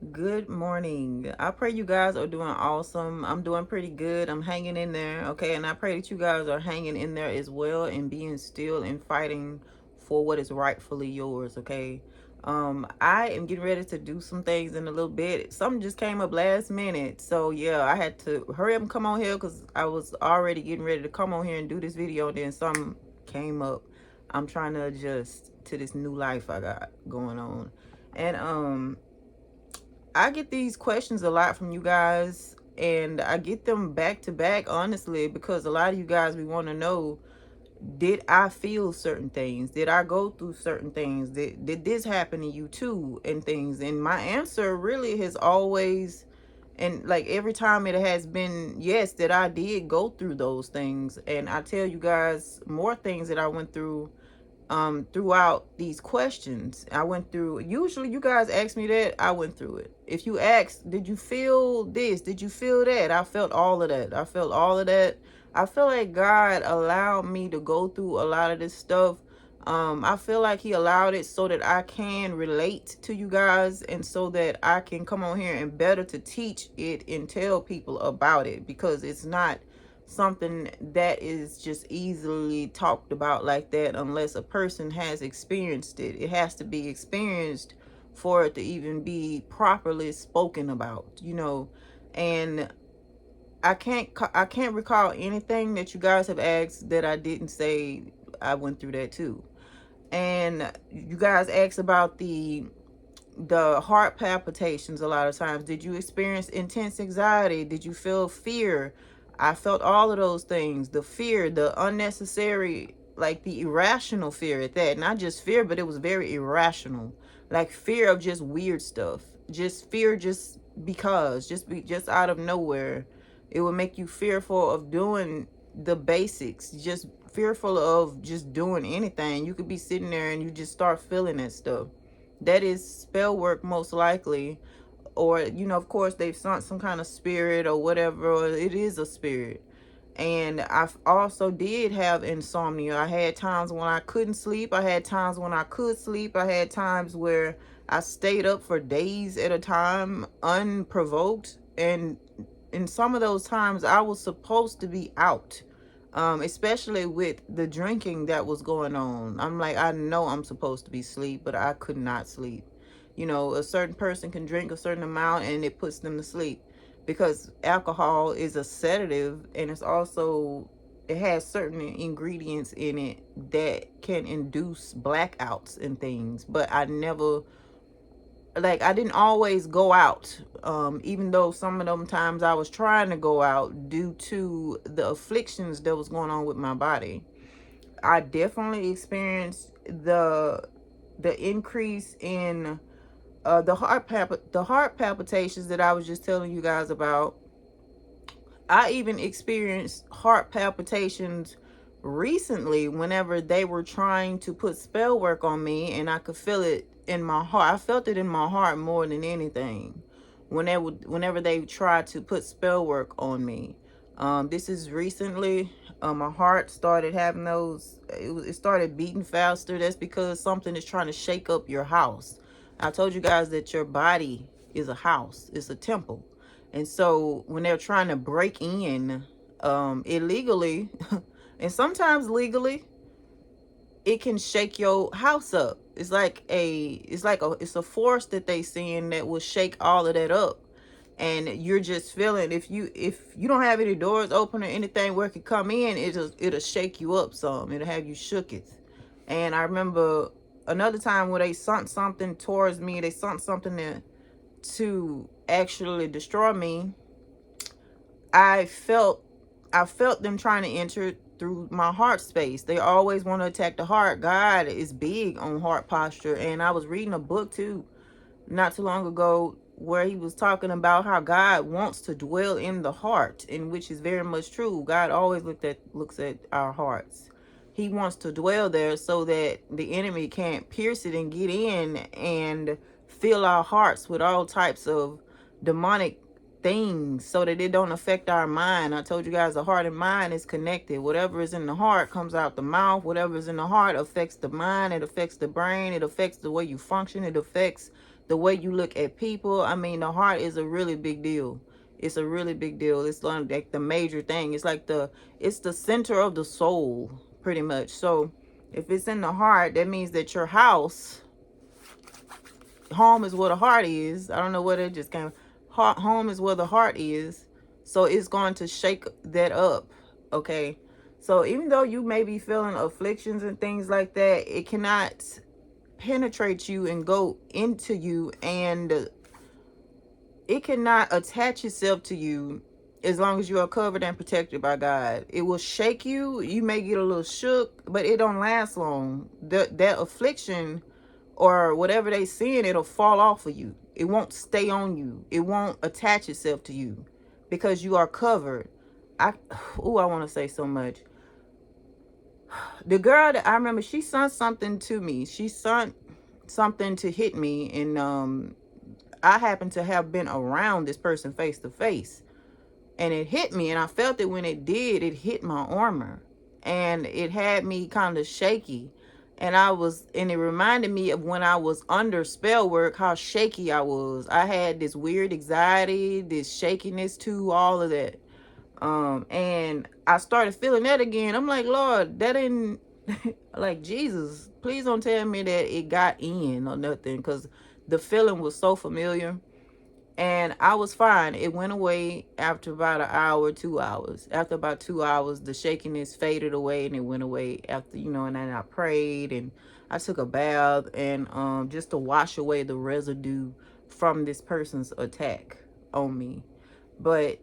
Good morning. I pray you guys are doing awesome. I'm doing pretty good. I'm hanging in there. Okay. And I pray that you guys are hanging in there as well and being still and fighting for what is rightfully yours. Okay. I am getting ready to do some things in a little bit. Something just came up last minute. So yeah, I had to hurry up and come on here because I was already getting ready to come on here and do this video. And then something came up. I'm trying to adjust to this new life I got going on. And I get these questions a lot from you guys, and I get them back to back, honestly, because a lot of you guys, we want to know, did I feel certain things? Did I go through certain things? Did this happen to you too? And things. And my answer really has always, and like every time it has been, yes, that I did go through those things. And I tell you guys more things that I went through throughout these questions. I went through, usually you guys ask me that, I went through it. If you ask, did you feel this, did you feel that, I felt all of that. I felt all of that. I feel like God allowed me to go through a lot of this stuff. I feel like he allowed it so that I can relate to you guys, and so that I can come on here and better to teach it and tell people about it, because it's not something that is just easily talked about like that unless a person has experienced it. It has to be experienced for it to even be properly spoken about, And I can't recall anything that you guys have asked that I didn't say I went through that too. And you guys asked about the heart palpitations a lot of times. Did you experience intense anxiety? Did you feel fear? I felt all of those things. The fear, the unnecessary, like the irrational fear at that. Not just fear, but it was very irrational. Like fear of just weird stuff. Just fear just because. Just out of nowhere. It would make you fearful of doing the basics. Just fearful of just doing anything. You could be sitting there and you just start feeling that stuff. That is spell work, most likely. Or of course they've sent some kind of spirit or whatever, or it is a spirit. And I also did have insomnia. I had times when I couldn't sleep. I had times when I could sleep. I had times where I stayed up for days at a time unprovoked. And in some of those times I was supposed to be out, especially with the drinking that was going on. I'm like, I know I'm supposed to be asleep, but I could not sleep. A certain person can drink a certain amount and it puts them to sleep, because alcohol is a sedative, and it has certain ingredients in it that can induce blackouts and things. But I didn't always go out, even though some of them times I was trying to go out due to the afflictions that was going on with my body. I definitely experienced the increase in the heart palpitations that I was just telling you guys about. I even experienced heart palpitations recently whenever they were trying to put spell work on me, and I could feel it in my heart. I felt it in my heart more than anything whenever they tried to put spell work on me. This is recently. My heart started having those. It started beating faster. That's because something is trying to shake up your house. I told you guys that your body is a house. It's a temple. And so when they're trying to break in illegally and sometimes legally, it can shake your house up. It's a force that they send that will shake all of that up. And you're just feeling, if you don't have any doors open or anything where it can come in, it'll shake you up some. It'll have you shooketh. And I remember another time where they sent something towards me. They sent something to actually destroy me. I felt them trying to enter through my heart space. They always want to attack the heart. God is big on heart posture. And I was reading a book too, not too long ago, where he was talking about how God wants to dwell in the heart, and which is very much true. God always looks at our hearts. He wants to dwell there so that the enemy can't pierce it and get in and fill our hearts with all types of demonic things, so that it don't affect our mind. I told you guys the heart and mind is connected. Whatever is in the heart comes out the mouth. Whatever is in the heart affects the mind. It affects the brain. It affects the way you function. It affects the way you look at people. I mean, the heart is a really big deal. It's a really big deal. It's like the major thing. It's like it's the center of the soul, pretty much. So if it's in the heart, that means that your house, home is where the heart is. I don't know what it just came. Home is where the heart is. So it's going to shake that up. Okay. So even though you may be feeling afflictions and things like that, it cannot penetrate you and go into you, and it cannot attach itself to you as long as you are covered and protected by God. It will shake you. You may get a little shook, but it don't last long. That affliction or whatever they seeing, it'll fall off of you. It won't stay on you. It won't attach itself to you because you are covered. I want to say so much. The girl that I remember, she sent something to me. She sent something to hit me, and I happened to have been around this person face to face, and it hit me, and I felt it when it did. It hit my armor, and it had me kind of shaky, and it reminded me of when I was under spell work, how shaky I was. I had this weird anxiety, this shakiness too, all of that. And I started feeling that again. I'm like, Lord, that didn't like, Jesus, please don't tell me that it got in or nothing, because the feeling was so familiar. And I was fine. It went away after about an hour, 2 hours. After about 2 hours, the shakiness faded away, and it went away after, and then I prayed and I took a bath, and just to wash away the residue from this person's attack on me. But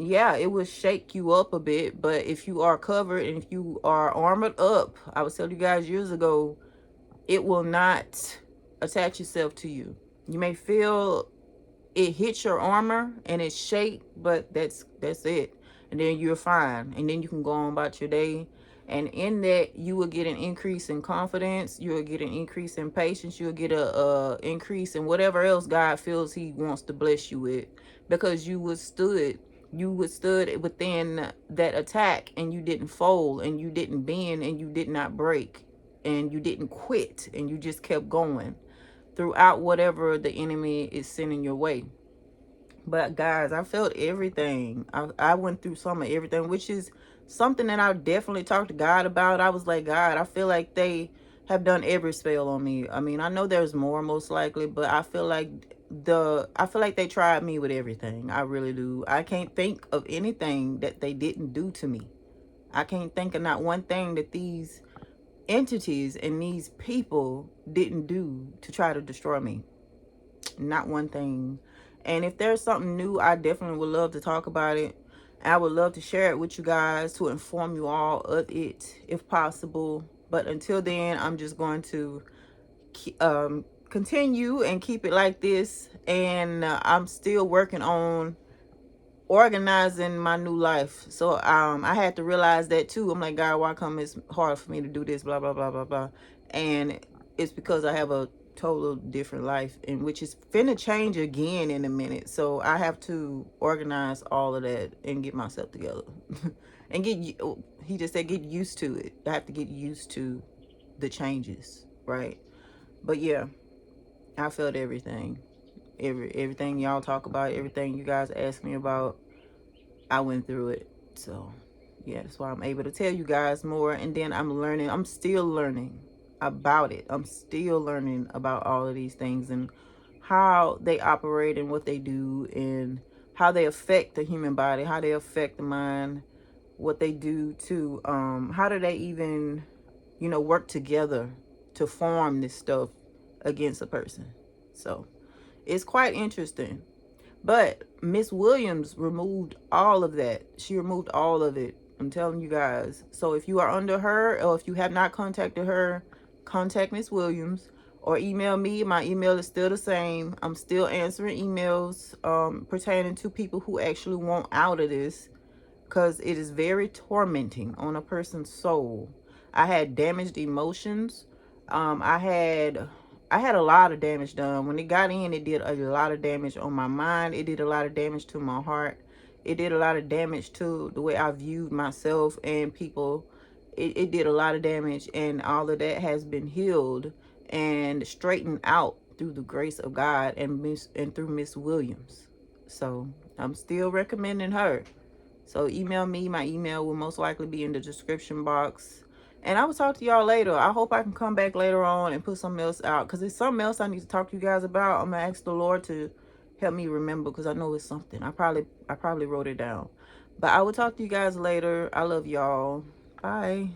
yeah, it will shake you up a bit. But if you are covered and if you are armored up, I was telling you guys years ago, it will not attach itself to you. You may feel it hits your armor and it shake, but that's it. And then you're fine. And then you can go on about your day. And in that, you will get an increase in confidence. You will get an increase in patience. You'll get a increase in whatever else God feels he wants to bless you with. Because you withstood within that attack, and you didn't fold, and you didn't bend, and you did not break, and you didn't quit, and you just kept going throughout whatever the enemy is sending your way. But guys, I felt everything. I went through some of everything, which is something that I definitely talked to God about. I was like, God, I feel like they have done every spell on me. I mean, I know there's more most likely, but I feel like they tried me with everything. I really do. I can't think of anything that they didn't do to me. I can't think of not one thing that these entities and these people didn't do to try to destroy me. Not one thing. And if there's something new, I definitely would love to talk about it. I would love to share it with you guys, to inform you all of it if possible. But until then, I'm just going to continue and keep it like this. And I'm still working on organizing my new life. So I had to realize that too. I'm like, God, why come it's hard for me to do this, blah blah blah blah blah. And it's because I have a total different life, and which is finna change again in a minute. So I have to organize all of that and get myself together. And he just said get used to it. I have to get used to the changes, right? But yeah, I felt everything. Everything y'all talk about, everything you guys ask me about, I went through it. So yeah, that's why I'm able to tell you guys more. And then I'm still learning about it. I'm still learning about all of these things and how they operate and what they do and how they affect the human body, how they affect the mind, what they do to how do they even work together to form this stuff against a person. So it's quite interesting. But Miss Williams removed all of that. She removed all of it. I'm telling you guys. So if you are under her, or if you have not contacted her, contact Miss Williams or email me. My email is still the same. I'm still answering emails pertaining to people who actually want out of this, because it is very tormenting on a person's soul. I had damaged emotions. I had a lot of damage done. When it got in, it did a lot of damage on my mind. It did a lot of damage to my heart. It did a lot of damage to the way I viewed myself and people. It did a lot of damage, and all of that has been healed and straightened out. through the grace of God and through Miss Williams. So I'm still recommending her. So email me. My email will most likely be in the description box. And I will talk to y'all later. I hope I can come back later on and put something else out. Because there's something else I need to talk to you guys about. I'm going to ask the Lord to help me remember. Because I know it's something. I probably wrote it down. But I will talk to you guys later. I love y'all. Bye.